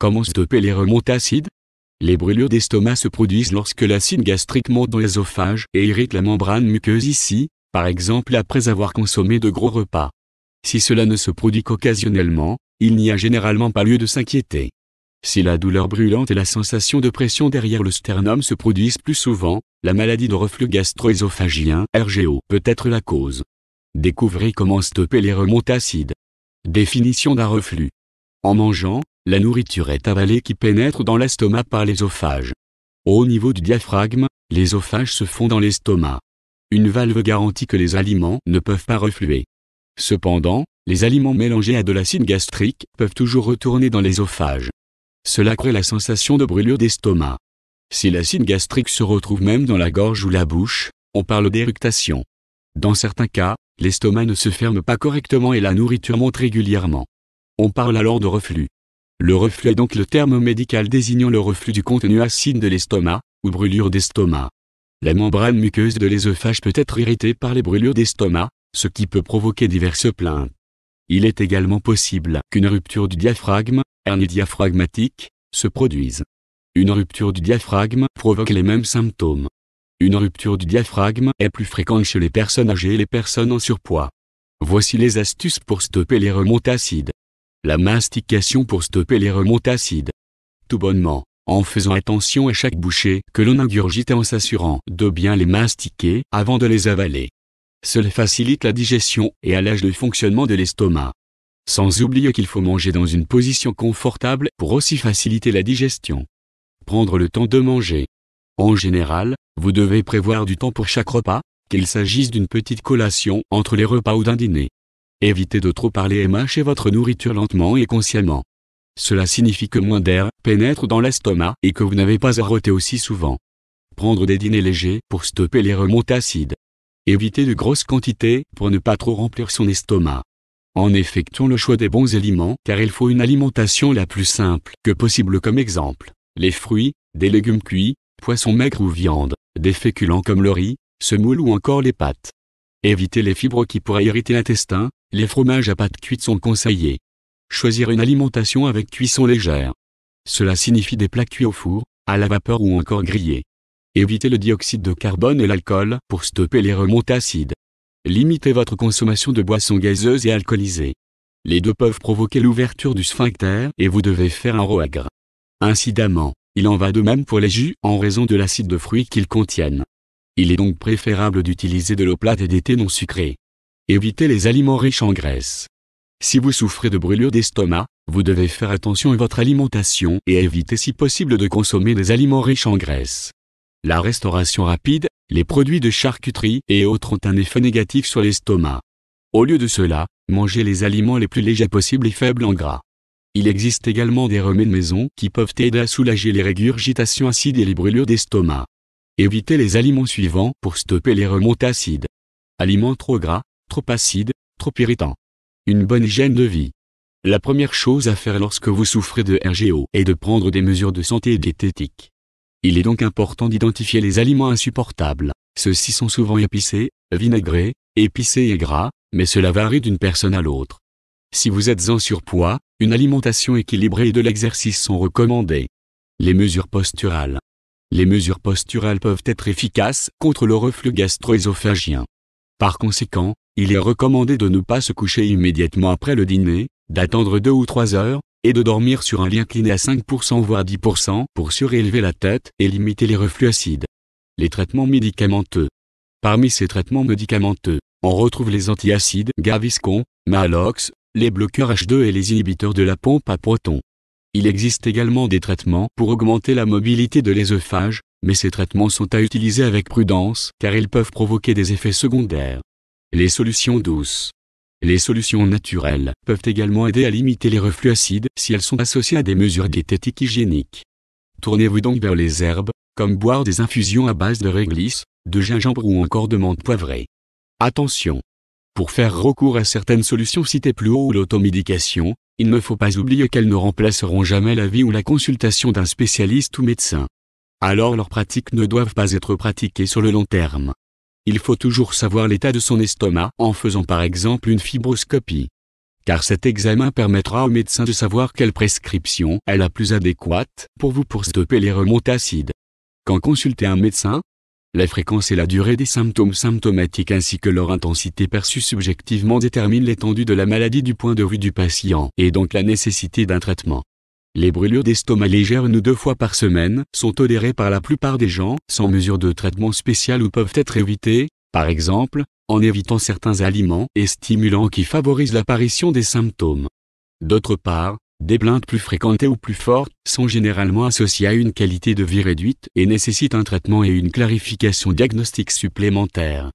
Comment stopper les remontées acides? Les brûlures d'estomac se produisent lorsque l'acide gastrique monte dans l'œsophage et irrite la membrane muqueuse ici, par exemple après avoir consommé de gros repas. Si cela ne se produit qu'occasionnellement, il n'y a généralement pas lieu de s'inquiéter. Si la douleur brûlante et la sensation de pression derrière le sternum se produisent plus souvent, la maladie de reflux gastro-œsophagien (RGO) peut être la cause. Découvrez comment stopper les remontées acides. Définition d'un reflux. En mangeant, la nourriture est avalée qui pénètre dans l'estomac par l'œsophage. Au niveau du diaphragme, l'œsophage se fond dans l'estomac. Une valve garantit que les aliments ne peuvent pas refluer. Cependant, les aliments mélangés à de l'acide gastrique peuvent toujours retourner dans l'œsophage. Cela crée la sensation de brûlure d'estomac. Si l'acide gastrique se retrouve même dans la gorge ou la bouche, on parle d'éructation. Dans certains cas, l'estomac ne se ferme pas correctement et la nourriture monte régulièrement. On parle alors de reflux. Le reflux est donc le terme médical désignant le reflux du contenu acide de l'estomac, ou brûlure d'estomac. La membrane muqueuse de l'œsophage peut être irritée par les brûlures d'estomac, ce qui peut provoquer diverses plaintes. Il est également possible qu'une rupture du diaphragme, hernie diaphragmatique, se produise. Une rupture du diaphragme provoque les mêmes symptômes. Une rupture du diaphragme est plus fréquente chez les personnes âgées et les personnes en surpoids. Voici les astuces pour stopper les remontées acides. La mastication pour stopper les remontées acides. Tout bonnement, en faisant attention à chaque bouchée que l'on ingurgite et en s'assurant de bien les mastiquer avant de les avaler. Cela facilite la digestion et allège le fonctionnement de l'estomac. Sans oublier qu'il faut manger dans une position confortable pour aussi faciliter la digestion. Prendre le temps de manger. En général, vous devez prévoir du temps pour chaque repas, qu'il s'agisse d'une petite collation entre les repas ou d'un dîner. Évitez de trop parler et mâchez votre nourriture lentement et consciemment. Cela signifie que moins d'air pénètre dans l'estomac et que vous n'avez pas à rôter aussi souvent. Prendre des dîners légers pour stopper les remontées acides. Évitez de grosses quantités pour ne pas trop remplir son estomac. En effectuant le choix des bons aliments car il faut une alimentation la plus simple que possible comme exemple, les fruits, des légumes cuits, poissons maigres ou viande, des féculents comme le riz, semoule ou encore les pâtes. Évitez les fibres qui pourraient irriter l'intestin, les fromages à pâte cuite sont conseillés. Choisir une alimentation avec cuisson légère. Cela signifie des plats cuits au four, à la vapeur ou encore grillés. Évitez le dioxyde de carbone et l'alcool pour stopper les remontées acides. Limitez votre consommation de boissons gazeuses et alcoolisées. Les deux peuvent provoquer l'ouverture du sphincter et vous devez faire un ROAGR. Incidemment, il en va de même pour les jus en raison de l'acide de fruits qu'ils contiennent. Il est donc préférable d'utiliser de l'eau plate et des thés non sucrés. Évitez les aliments riches en graisse. Si vous souffrez de brûlure d'estomac, vous devez faire attention à votre alimentation et éviter si possible de consommer des aliments riches en graisse. La restauration rapide, les produits de charcuterie et autres ont un effet négatif sur l'estomac. Au lieu de cela, mangez les aliments les plus légers possibles et faibles en gras. Il existe également des remèdes maison qui peuvent aider à soulager les régurgitations acides et les brûlures d'estomac. Évitez les aliments suivants pour stopper les remontées acides. Aliments trop gras, trop acides, trop irritants. Une bonne hygiène de vie. La première chose à faire lorsque vous souffrez de RGO est de prendre des mesures de santé diététique. Il est donc important d'identifier les aliments insupportables. Ceux-ci sont souvent épicés, vinaigrés, épicés et gras, mais cela varie d'une personne à l'autre. Si vous êtes en surpoids, une alimentation équilibrée et de l'exercice sont recommandées. Les mesures posturales. Les mesures posturales peuvent être efficaces contre le reflux gastro-œsophagien. Par conséquent, il est recommandé de ne pas se coucher immédiatement après le dîner, d'attendre 2 ou 3 heures, et de dormir sur un lit incliné à 5% voire 10% pour surélever la tête et limiter les reflux acides. Les traitements médicamenteux. Parmi ces traitements médicamenteux, on retrouve les antiacides Gaviscon, Maalox, les bloqueurs H2 et les inhibiteurs de la pompe à protons. Il existe également des traitements pour augmenter la mobilité de l'œsophage, mais ces traitements sont à utiliser avec prudence car ils peuvent provoquer des effets secondaires. Les solutions douces. Les solutions naturelles peuvent également aider à limiter les reflux acides si elles sont associées à des mesures diététiques hygiéniques. Tournez-vous donc vers les herbes, comme boire des infusions à base de réglisse, de gingembre ou encore de menthe poivrée. Attention! Pour faire recours à certaines solutions citées plus haut ou l'automédication, il ne faut pas oublier qu'elles ne remplaceront jamais l'avis ou la consultation d'un spécialiste ou médecin. Alors leurs pratiques ne doivent pas être pratiquées sur le long terme. Il faut toujours savoir l'état de son estomac en faisant par exemple une fibroscopie. car cet examen permettra au médecin de savoir quelle prescription est la plus adéquate pour vous pour stopper les remontées acides. Quand consulter un médecin, la fréquence et la durée des symptômes symptomatiques ainsi que leur intensité perçue subjectivement déterminent l'étendue de la maladie du point de vue du patient et donc la nécessité d'un traitement. Les brûlures d'estomac légères 1 ou 2 fois par semaine sont tolérées par la plupart des gens sans mesure de traitement spécial ou peuvent être évitées, par exemple, en évitant certains aliments et stimulants qui favorisent l'apparition des symptômes. D'autre part, des plaintes plus fréquentes ou plus fortes sont généralement associées à une qualité de vie réduite et nécessitent un traitement et une clarification diagnostique supplémentaire.